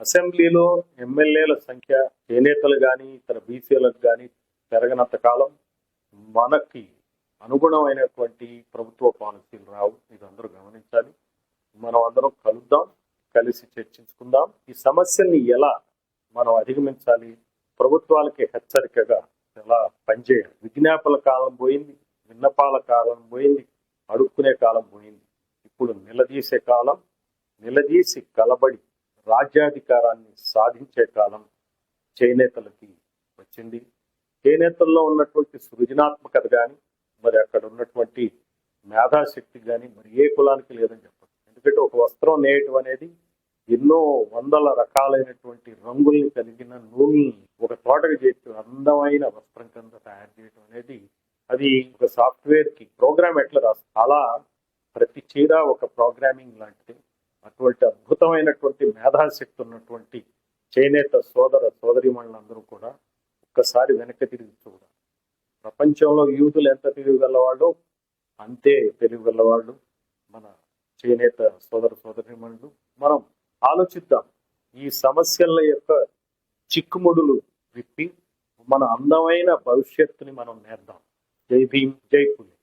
అసెంబ్లీలో ఎమ్మెల్యేల సంఖ్య చేనేతలు కానీ ఇతర బీసీలకు కానీ పెరగనంత కాలం మనకి అనుగుణమైనటువంటి ప్రభుత్వ పాలసీలు రావు. ఇది అందరూ గమనించాలి. మనం అందరం కలుద్దాం, కలిసి చర్చించుకుందాం. ఈ సమస్యల్ని ఎలా మనం అధిగమించాలి, ప్రభుత్వాలకి హెచ్చరికగా ఎలా పనిచేయాలి. విజ్ఞాపన కాలం పోయింది, విన్నపాల కాలం పోయింది, అడుక్కునే కాలం పోయింది. ఇప్పుడు నిలదీసే కాలం, నిలదీసి కలబడి రాజ్యాధికారాన్ని సాధించే కాలం చేనేతలకి వచ్చింది. చేనేతల్లో ఉన్నటువంటి సృజనాత్మకత కానీ, మరి అక్కడ ఉన్నటువంటి మేధాశక్తి కానీ మరి ఏ కులానికి లేదని చెప్పచ్చు. ఎందుకంటే ఒక వస్త్రం నేయటం అనేది ఎన్నో వందల రకాలైనటువంటి రంగుల్ని కలిగిన నూనె ఒక తోటకు చేసి అందమైన వస్త్రం కింద తయారు చేయడం అనేది అది ఒక సాఫ్ట్వేర్ కి ప్రోగ్రామ్ ఎట్లా రాస్తుంది అలా ప్రతి చీర ఒక ప్రోగ్రామింగ్ లాంటిది. అటువంటి అద్భుతమైనటువంటి మేధాశక్తి ఉన్నటువంటి చేనేత సోదర సోదరీమణులందరూ కూడా ఒక్కసారి వెనక్కి తిరిగి చూడాలి. ప్రపంచంలో యూదులు ఎంత తెలివిగలవాళ్ళు అంతే తెలివిగలవాళ్ళు మన చేనేత సోదర సోదరీమణులు. మనం ఆలోచిద్దాం, ఈ సమస్యల యొక్క చిక్కుముడులు విప్పి మన అందమైన భవిష్యత్తుని మనం నేర్దాం. జై భీమ్, జై పులి.